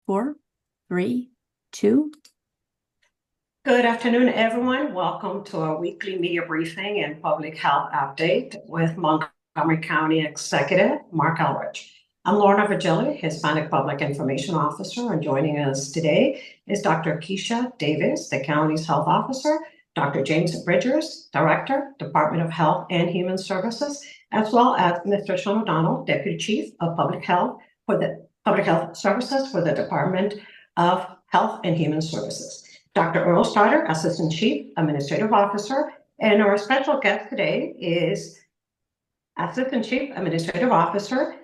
4, 3, 2. Good afternoon, everyone. Welcome to our weekly media briefing and public health update with Montgomery County Executive Marc Elrich. I'm Lorna Virgili, Hispanic Public Information Officer, and joining us today is Dr. Keisha Davis, the county's health officer, Dr. James Bridgers, Director, Department of Health and Human Services, as well as Mr. Sean O'Donnell, Deputy Chief of Public Health Services for the Department of Health and Human Services. Dr. Earl Starter, Assistant Chief Administrative Officer, and our special guest today is Assistant Chief Administrative Officer,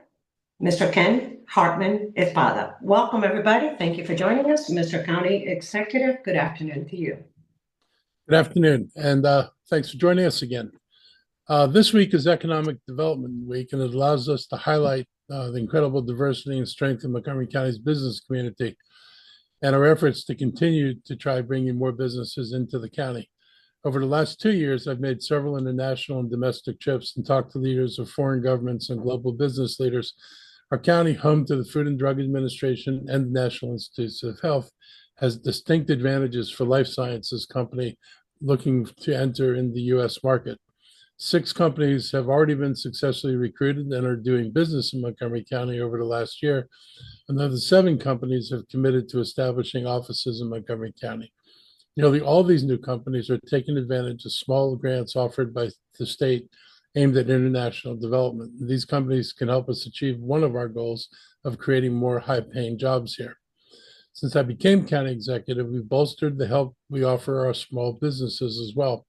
Mr. Ken Hartman Espada. Welcome, everybody. Thank you for joining us. Mr. County Executive, good afternoon to you. Good afternoon, and thanks for joining us again. This week is Economic Development Week, and it allows us to highlight the incredible diversity and strength of Montgomery County's business community and our efforts to continue to try bringing more businesses into the county. Over the last 2 years, I've made several international and domestic trips and talked to leaders of foreign governments and global business leaders. Our county, home to the Food and Drug Administration and the National Institutes of Health, has distinct advantages for life sciences company looking to enter in the U.S. market. 6 companies have already been successfully recruited and are doing business in Montgomery County over the last year. Another 7 companies have committed to establishing offices in Montgomery County. Nearly all these new companies are taking advantage of small grants offered by the state aimed at international development. These companies can help us achieve one of our goals of creating more high-paying jobs here. Since I became county executive, we've bolstered the help we offer our small businesses as well.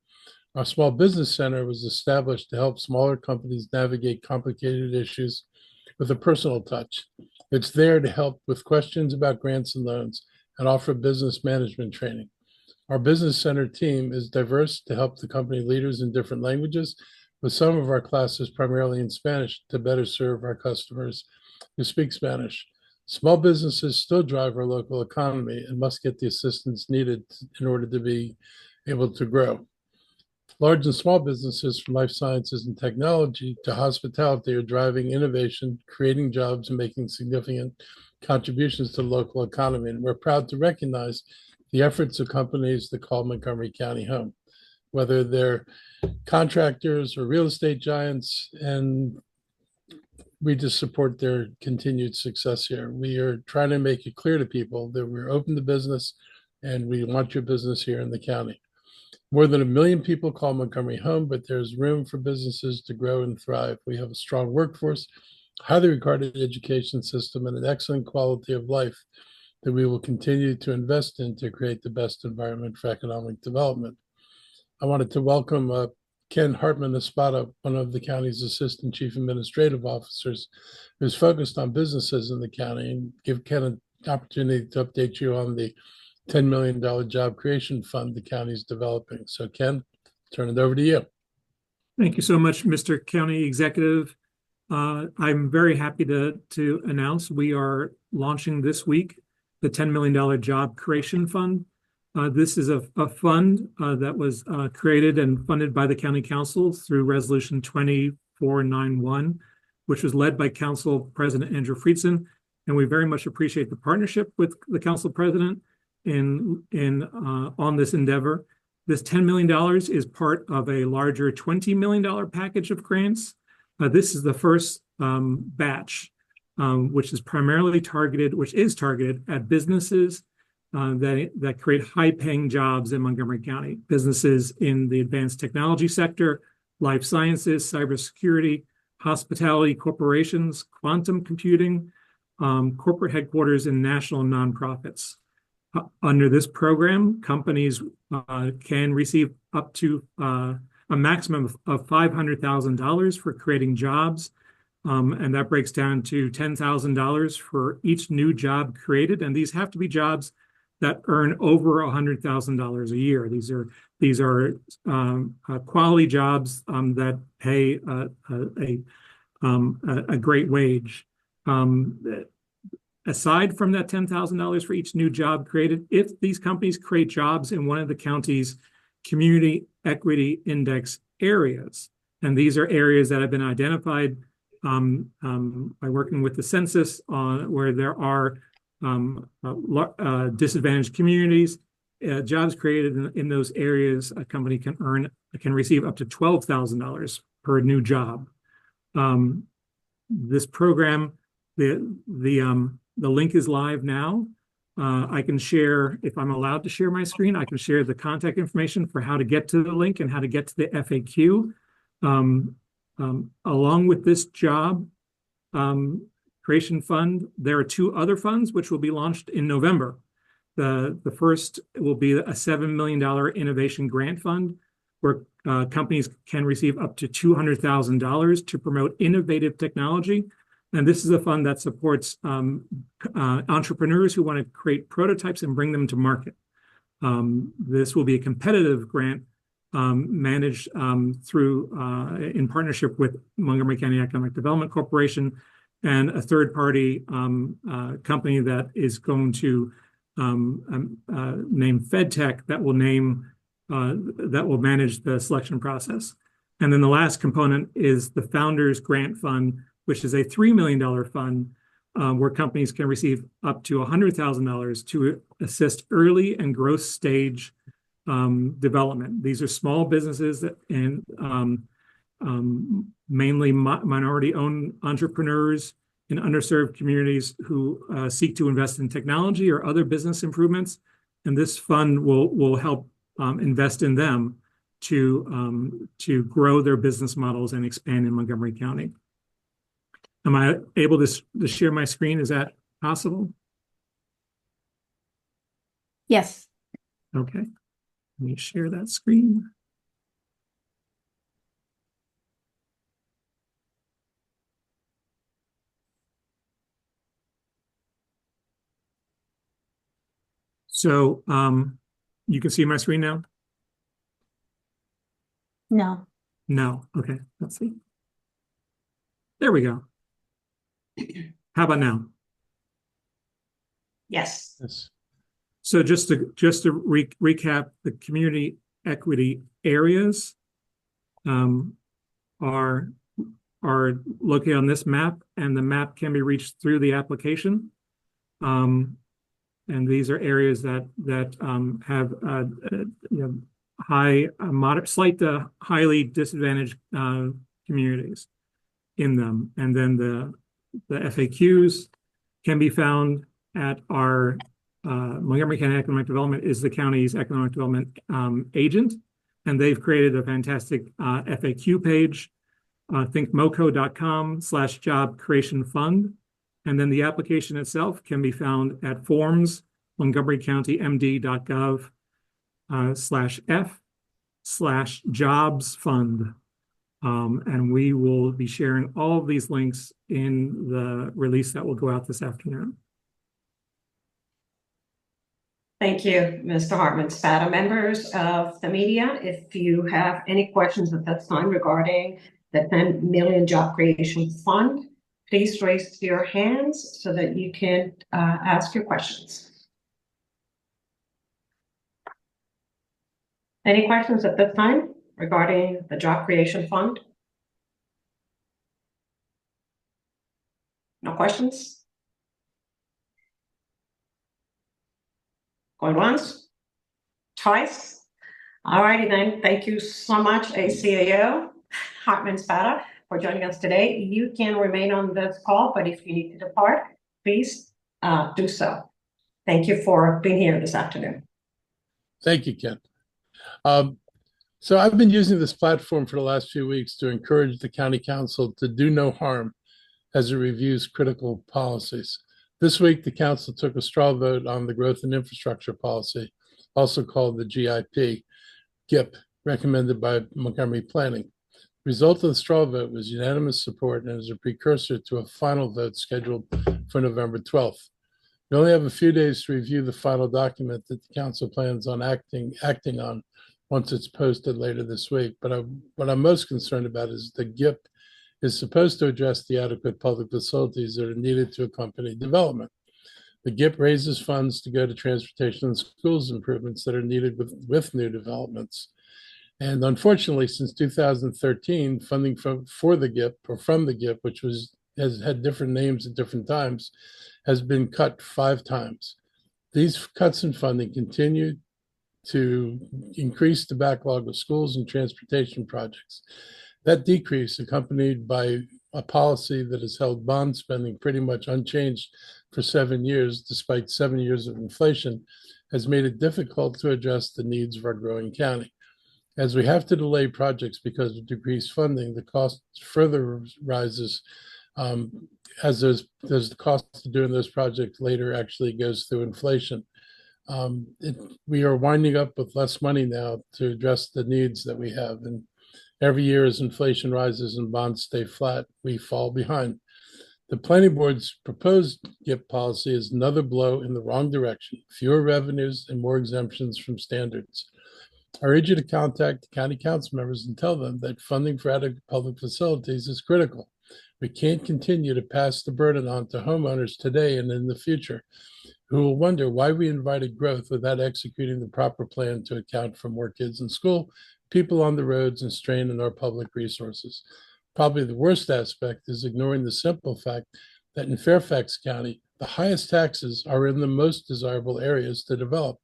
Our Small Business Center was established to help smaller companies navigate complicated issues with a personal touch. It's there to help with questions about grants and loans and offer business management training. Our Business Center team is diverse to help the company leaders in different languages, with some of our classes primarily in Spanish to better serve our customers who speak Spanish. Small businesses still drive our local economy and must get the assistance needed in order to be able to grow. Large and small businesses from life sciences and technology to hospitality are driving innovation, creating jobs, and making significant contributions to the local economy. And we're proud to recognize the efforts of companies that call Montgomery County home, whether they're contractors or real estate giants, and we just support their continued success here. We are trying to make it clear to people that we're open to business and we want your business here in the county. More than 1 million people call Montgomery home, but there's room for businesses to grow and thrive. We have a strong workforce, highly regarded education system, and an excellent quality of life that we will continue to invest in to create the best environment for economic development. I wanted to welcome Ken Hartman Espada, one of the county's Assistant Chief Administrative Officers, who's focused on businesses in the county, and give Ken an opportunity to update you on the $10 million job creation fund the county is developing. So Ken, turn it over to you. Thank you so much, Mr. County Executive. I'm very happy to announce we are launching this week the $10 million job creation fund. This is a fund that was created and funded by the County Council through Resolution 2491, which was led by Council President Andrew Friedson. And we very much appreciate the partnership with the Council President on this endeavor. This $10 million is part of a larger $20 million package of grants. This is the first batch, which is targeted at businesses that create high-paying jobs in Montgomery County. Businesses in the advanced technology sector, life sciences, cybersecurity, hospitality, corporations, quantum computing, corporate headquarters, and national nonprofits. Under this program, companies can receive up to a maximum of $500,000 for creating jobs, and that breaks down to $10,000 for each new job created. And these have to be jobs that earn over $100,000 a year. These are quality jobs that pay a great wage. Aside from that $10,000 for each new job created, if these companies create jobs in one of the county's community equity index areas, and these are areas that have been identified by working with the census where there are disadvantaged communities. Jobs created in those areas, a company can receive up to $12,000 per new job. This program, the link is live now. I can share, if I'm allowed to share my screen, I can share the contact information for how to get to the link and how to get to the FAQ. Along with this job creation fund, there are two other funds which will be launched in November. The first will be a $7 million innovation grant fund, where companies can receive up to $200,000 to promote innovative technology. And this is a fund that supports entrepreneurs who want to create prototypes and bring them to market. This will be a competitive grant managed through in partnership with Montgomery County Economic Development Corporation and a third-party company that is going to name FedTech that will manage the selection process. And then the last component is the Founders Grant Fund, which is a $3 million fund where companies can receive up to $100,000 to assist early and growth stage development. These are small businesses and mainly minority-owned entrepreneurs in underserved communities who seek to invest in technology or other business improvements. And this fund will help invest in them to grow their business models and expand in Montgomery County. Am I able to share my screen? Is that possible? Yes. Okay. Let me share that screen. So you can see my screen now? No. No. Okay. Let's see. There we go. How about now? Yes. Yes. So just to recap, the community equity areas are located on this map, and the map can be reached through the application. And these are areas that have high, moderate, slight to highly disadvantaged communities in them. And then the FAQs can be found at our Montgomery County Economic Development is the county's economic development agent, and they've created a fantastic FAQ page, thinkmoco.com/job creation fund. And then the application itself can be found at forms montgomerycountymd.gov/f/jobs fund. And we will be sharing all of these links in the release that will go out this afternoon. Thank you, Mr. Hartman-Spada. Members of the media, if you have any questions at this time regarding the 10 million job creation fund, please raise your hands so that you can ask your questions. Any questions at this time regarding the job creation fund? No questions? Going once? Twice? All righty then. Thank you so much, ACAO Hartman-Spada, for joining us today. You can remain on this call, but if you need to depart, please do so. Thank you for being here this afternoon. Thank you, Ken. So I've been using this platform for the last few weeks to encourage the county council to do no harm as it reviews critical policies. This week, the council took a straw vote on the growth and infrastructure policy, also called the GIP, recommended by Montgomery Planning. The result of the straw vote was unanimous support and is a precursor to a final vote scheduled for November 12th. We only have a few days to review the final document that the council plans on acting on once it's posted later this week. But what I'm most concerned about is the GIP is supposed to address the adequate public facilities that are needed to accompany development. The GIP raises funds to go to transportation and schools improvements that are needed with new developments. And unfortunately, since 2013, funding from the GIP, which was has had different names at different times, has been cut 5 times. These cuts in funding continue to increase the backlog of schools and transportation projects. That decrease, accompanied by a policy that has held bond spending pretty much unchanged for 7 years, despite 7 years of inflation, has made it difficult to address the needs of our growing county. As we have to delay projects because of decreased funding, the cost further rises as there's the cost of doing those projects later actually goes through inflation. We are winding up with less money now to address the needs that we have. And every year as inflation rises and bonds stay flat, we fall behind. The planning board's proposed GIP policy is another blow in the wrong direction, fewer revenues and more exemptions from standards. I urge you to contact the county council members and tell them that funding for adequate public facilities is critical. We can't continue to pass the burden on to homeowners today and in the future, who will wonder why we invited growth without executing the proper plan to account for more kids in school, people on the roads, and strain on our public resources. Probably the worst aspect is ignoring the simple fact that in Fairfax County, the highest taxes are in the most desirable areas to develop,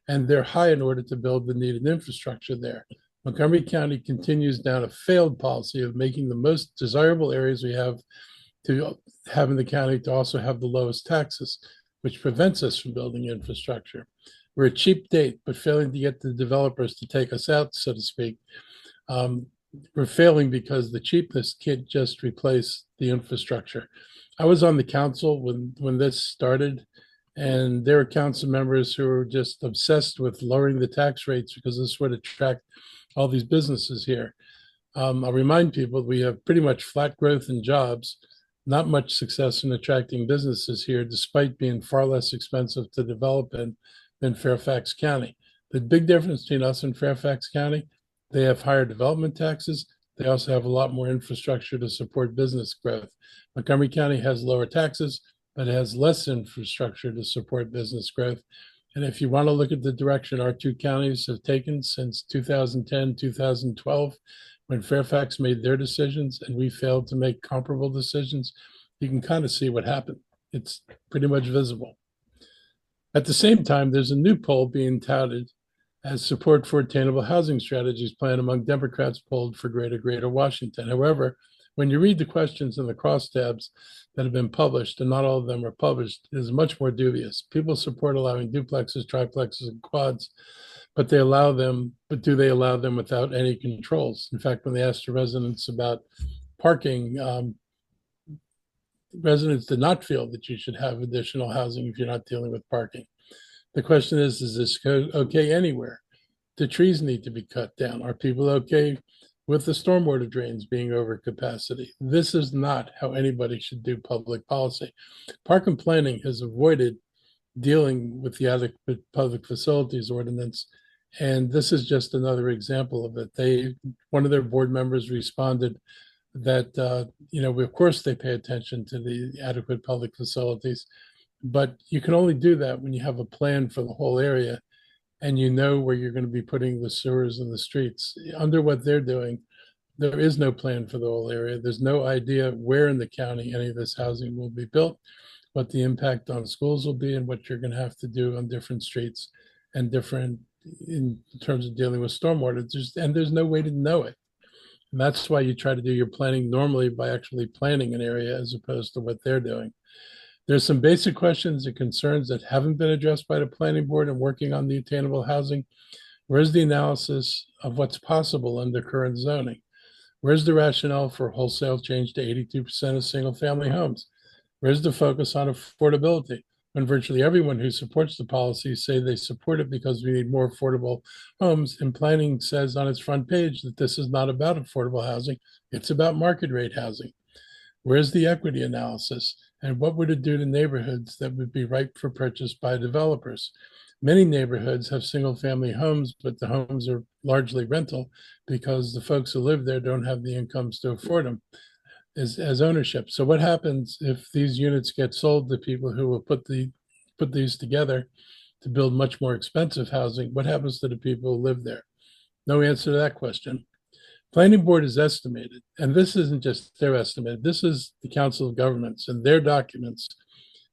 and they're high in order to build the needed infrastructure there. Montgomery County continues down a failed policy of making the most desirable areas we have to have in the county to also have the lowest taxes, which prevents us from building infrastructure. We're a cheap date, but failing to get the developers to take us out, so to speak. We're failing because the cheapness can't just replace the infrastructure. I was on the council when this started, and there were council members who were just obsessed with lowering the tax rates because this would attract all these businesses here. I'll remind people we have pretty much flat growth in jobs, not much success in attracting businesses here, despite being far less expensive to develop in than Fairfax County. The big difference between us and Fairfax County, they have higher development taxes. They also have a lot more infrastructure to support business growth. Montgomery County has lower taxes, but it has less infrastructure to support business growth. And if you want to look at the direction our two counties have taken since 2010, 2012, when Fairfax made their decisions and we failed to make comparable decisions, you can kind of see what happened. It's pretty much visible. At the same time, there's a new poll being touted as support for attainable housing strategies plan among Democrats polled for Greater Washington. However, when you read the questions in the crosstabs that have been published, and not all of them are published, it is much more dubious. People support allowing duplexes, triplexes, and quads, but do they allow them without any controls? In fact, when they asked the residents about parking, residents did not feel that you should have additional housing if you're not dealing with parking. The question is this okay anywhere? The trees need to be cut down. Are people okay with the stormwater drains being over capacity? This is not how anybody should do public policy. Park and Planning has avoided dealing with the adequate public facilities ordinance, and this is just another example of it. One of their board members responded that of course they pay attention to the adequate public facilities, but you can only do that when you have a plan for the whole area and you know where you're going to be putting the sewers and the streets. Under what they're doing, there is no plan for the whole area. There's no idea where in the county any of this housing will be built, what the impact on schools will be, and what you're going to have to do on different streets and different in terms of dealing with stormwater. There's no way to know it. And that's why you try to do your planning normally by actually planning an area as opposed to what they're doing. There's some basic questions and concerns that haven't been addressed by the planning board and working on the attainable housing. Where's the analysis of what's possible under current zoning? Where's the rationale for wholesale change to 82% of single family homes? Where's the focus on affordability? When virtually everyone who supports the policy say they support it because we need more affordable homes, and planning says on its front page that this is not about affordable housing, it's about market rate housing. Where's the equity analysis? And what would it do to neighborhoods that would be ripe for purchase by developers? Many neighborhoods have single family homes, but the homes are largely rental because the folks who live there don't have the incomes to afford them as ownership. So what happens if these units get sold to people who will put these together to build much more expensive housing? What happens to the people who live there? No answer to that question. Planning board has estimated, and this isn't just their estimate, this is the Council of Governments and their documents,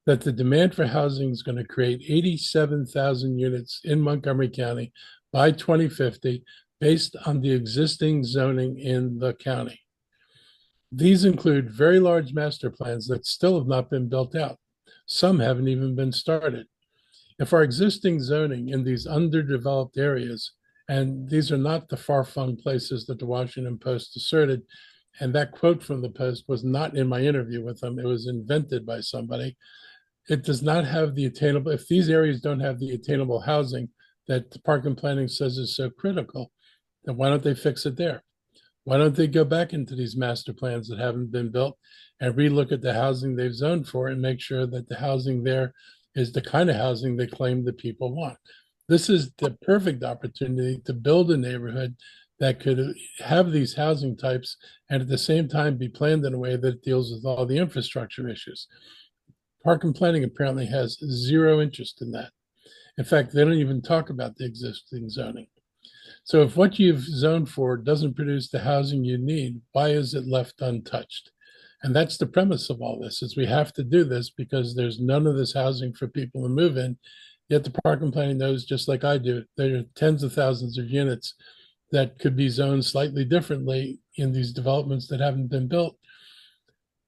that the demand for housing is going to create 87,000 units in Montgomery County by 2050 based on the existing zoning in the county. These include very large master plans that still have not been built out. Some haven't even been started. If our existing zoning in these underdeveloped areas, and these are not the far-flung places that the Washington Post asserted, and that quote from the Post was not in my interview with them, it was invented by somebody. It does not have the attainable, if these areas don't have the attainable housing that the Park and Planning says is so critical, then why don't they fix it there? Why don't they go back into these master plans that haven't been built and relook at the housing they've zoned for and make sure that the housing there is the kind of housing they claim the people want? This is the perfect opportunity to build a neighborhood that could have these housing types and at the same time be planned in a way that deals with all the infrastructure issues. Park and Planning apparently has zero interest in that. In fact, they don't even talk about the existing zoning. So if what you've zoned for doesn't produce the housing you need, why is it left untouched? And that's the premise of all this, is we have to do this because there's none of this housing for people to move in. Yet the Park and Planning knows, just like I do, there are tens of thousands of units that could be zoned slightly differently in these developments that haven't been built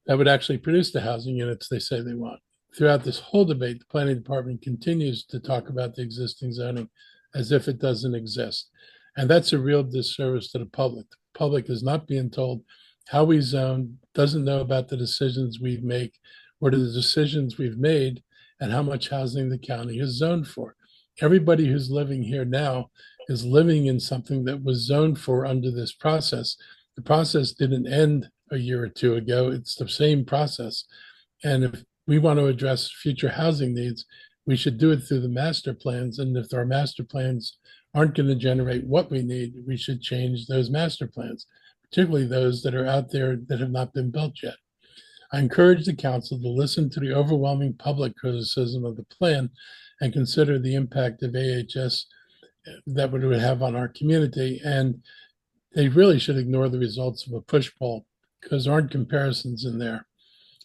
that would actually produce the housing units they say they want. Throughout this whole debate, the planning department continues to talk about the existing zoning as if it doesn't exist. And that's a real disservice to the public. The public is not being told how we zone, doesn't know about the decisions we make, or the decisions we've made, and how much housing the county is zoned for. Everybody who's living here now is living in something that was zoned for under this process. The process didn't end a year or two ago. It's the same process. And if we want to address future housing needs, we should do it through the master plans. And if our master plans aren't going to generate what we need, we should change those master plans, particularly those that are out there that have not been built yet. I encourage the council to listen to the overwhelming public criticism of the plan and consider the impact of AHS that would have on our community. And they really should ignore the results of a push poll because there aren't comparisons in there.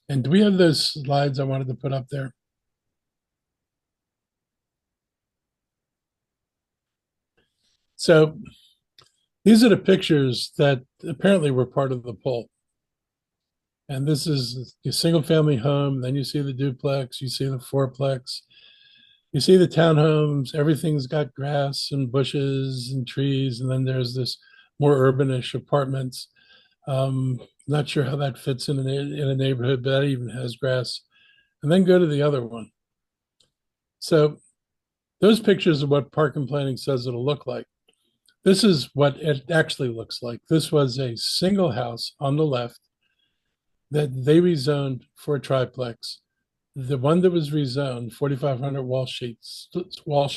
And do we have those slides I wanted to put up there? So these are the pictures that apparently were part of the poll. And this is a single family home. Then you see the duplex, you see the fourplex, you see the townhomes, everything's got grass and bushes and trees. And then there's this more urbanish apartments. Not sure how that fits in a neighborhood, but that even has grass. And then go to the other one. So those pictures are what Park and Planning says it'll look like. This is what it actually looks like. This was a single house on the left that they rezoned for a triplex. The one that was rezoned, 4500 Walsh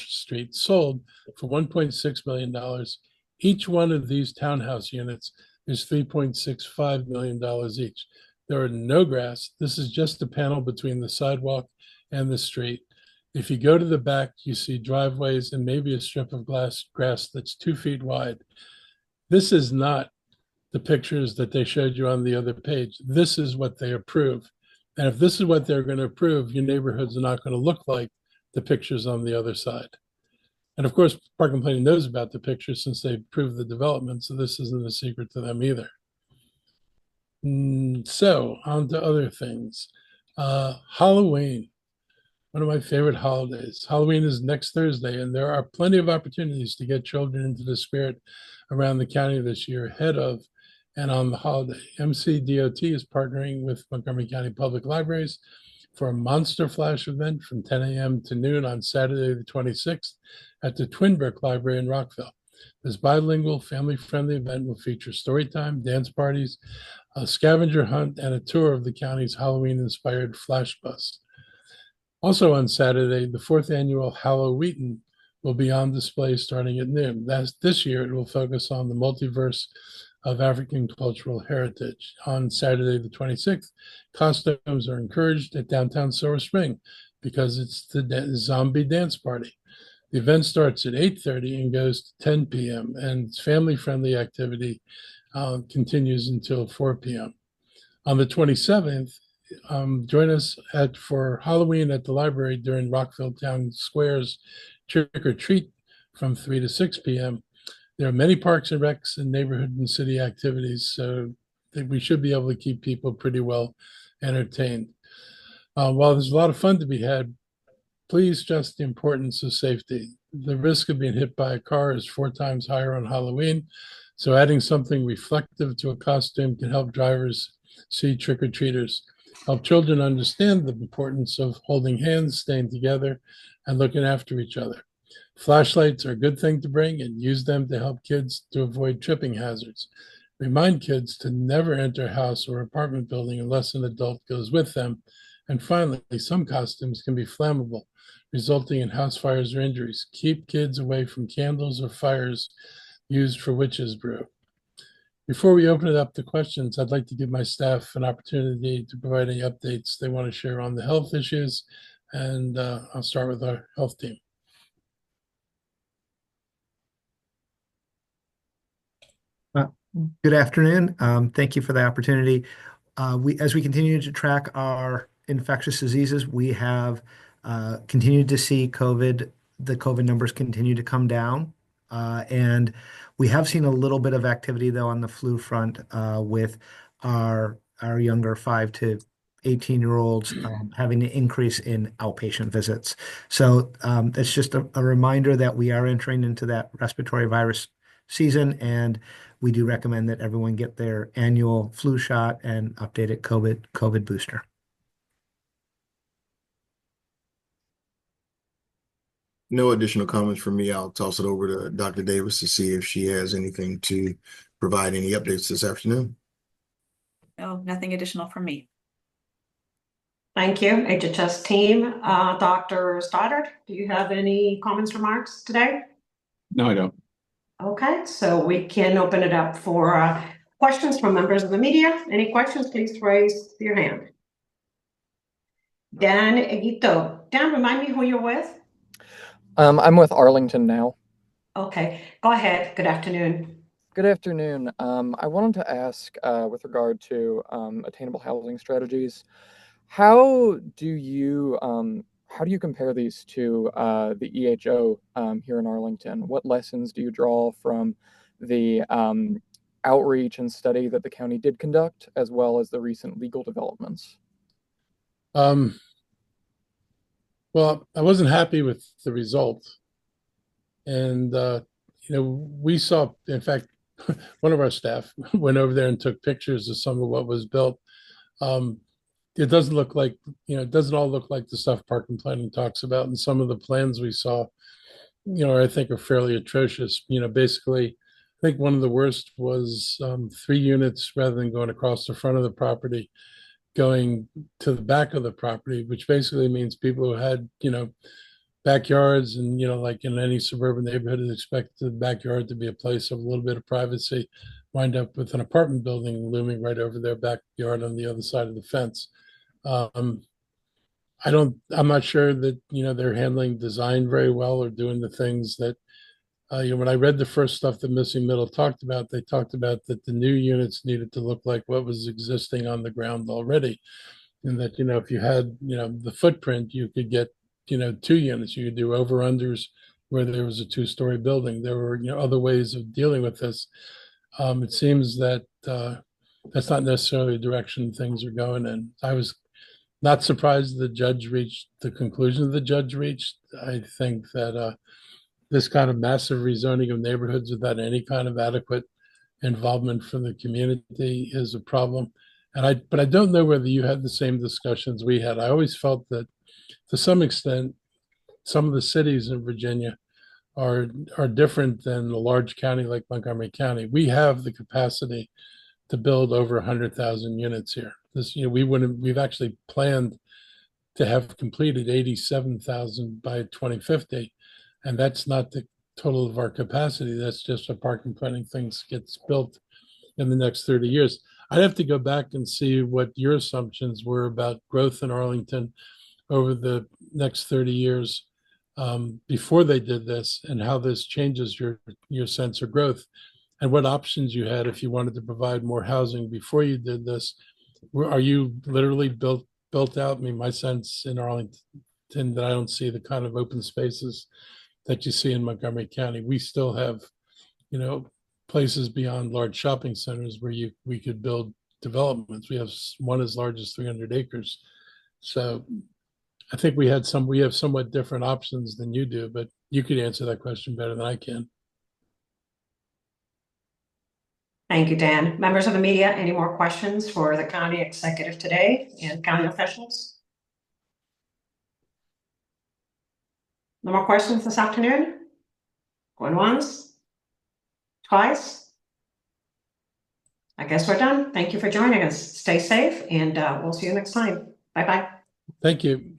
Street, sold for $1.6 million. Each one of these townhouse units is $3.65 million each. There are no grass. This is just a panel between the sidewalk and the street. If you go to the back, you see driveways and maybe a strip of grass that's 2 feet wide. This is not the pictures that they showed you on the other page. This is what they approve. And if this is what they're going to approve, your neighborhoods are not going to look like the pictures on the other side. And of course, Park and Planning knows about the pictures since they approved the development, so this isn't a secret to them either. So on to other things. Halloween, one of my favorite holidays. Halloween is next Thursday, and there are plenty of opportunities to get children into the spirit around the county this year ahead of and on the holiday. MCDOT is partnering with Montgomery County Public Libraries for a Monster Flash event from 10 a.m. to noon on Saturday, the 26th at the Twin Brick Library in Rockville. This bilingual, family-friendly event will feature story time, dance parties, a scavenger hunt, and a tour of the county's Halloween-inspired flash bus. Also on Saturday, the 4th annual Halloween will be on display starting at noon. This year, it will focus on the multiverse of African cultural heritage. On Saturday, the 26th, costumes are encouraged at downtown Silver Spring because it's the zombie dance party. The event starts at 8:30 and goes to 10 p.m. and it's family-friendly activity continues until 4 p.m. On the 27th, join us for Halloween at the library during Rockville Town Square's Trick or Treat from 3 to 6 p.m. There are many parks and recs and neighborhood and city activities, so we should be able to keep people pretty well entertained. While there's a lot of fun to be had, please stress the importance of safety. The risk of being hit by a car is 4 times higher on Halloween, so adding something reflective to a costume can help drivers see trick-or-treaters, help children understand the importance of holding hands, staying together, and looking after each other. Flashlights are a good thing to bring, and use them to help kids to avoid tripping hazards. Remind kids to never enter a house or apartment building unless an adult goes with them. And finally, some costumes can be flammable, resulting in house fires or injuries. Keep kids away from candles or fires used for witches' brew. Before we open it up to questions, I'd like to give my staff an opportunity to provide any updates they want to share on the health issues, and I'll start with our health team. Good afternoon. Thank you for the opportunity. As we continue to track our infectious diseases, we have continued to see the COVID numbers continue to come down. And we have seen a little bit of activity, though, on the flu front with our younger 5 to 18-year-olds having an increase in outpatient visits. So it's just a reminder that we are entering into that respiratory virus season, and we do recommend that everyone get their annual flu shot and updated COVID booster. No additional comments from me. I'll toss it over to Dr. Davis to see if she has anything to provide any updates this afternoon. No, nothing additional from me. Thank you, HHS team. Dr. Stoddard, do you have any comments, remarks today? No, I don't. Okay, so we can open it up for questions from members of the media. Any questions, please raise your hand. Dan Egito. Dan, remind me who you're with. I'm with Arlington now. Okay, go ahead. Good afternoon. Good afternoon. I wanted to ask with regard to attainable housing strategies, how do you compare these to the EHO here in Arlington? What lessons do you draw from the outreach and study that the county did conduct, as well as the recent legal developments? Well, I wasn't happy with the result. And, we saw, in fact, one of our staff went over there and took pictures of some of what was built. It doesn't look like, it doesn't all look like the stuff park and planning talks about. And some of the plans we saw, I think are fairly atrocious. Basically, I think one of the worst was 3 units rather than going across the front of the property, going to the back of the property, which basically means people who had, backyards and, like in any suburban neighborhood, expect the backyard to be a place of a little bit of privacy, wind up with an apartment building looming right over their backyard on the other side of the fence. I'm not sure that, they're handling design very well or doing the things that, when I read the first stuff that Missing Middle talked about, they talked about that the new units needed to look like what was existing on the ground already. And that, if you had, the footprint, you could get, 2 units. You could do over-unders where there was a 2-story building. There were, other ways of dealing with this. It seems that that's not necessarily the direction things are going in. I was not surprised the judge reached the conclusion the judge reached. I think that this kind of massive rezoning of neighborhoods without any kind of adequate involvement from the community is a problem. But I don't know whether you had the same discussions we had. I always felt that to some extent, some of the cities in Virginia are different than a large county like Montgomery County. We have the capacity to build over 100,000 units here. We've actually planned to have completed 87,000 by 2050, and that's not the total of our capacity. That's just a parking planning things gets built in the next 30 years. I'd have to go back and see what your assumptions were about growth in Arlington over the next 30 years before they did this, and how this changes your sense of growth. and what options you had if you wanted to provide more housing before you did this. Are you literally built out? I mean, my sense in Arlington that I don't see the kind of open spaces that you see in Montgomery County. We still have, places beyond large shopping centers where we could build developments. We have one as large as 300 acres. So I think we have somewhat different options than you do, but you could answer that question better than I can. Thank you, Dan. Members of the media, any more questions for the county executive today and county officials? No more questions this afternoon? Going once? Twice? I guess we're done. Thank you for joining us. Stay safe, and we'll see you next time. Bye-bye. Thank you.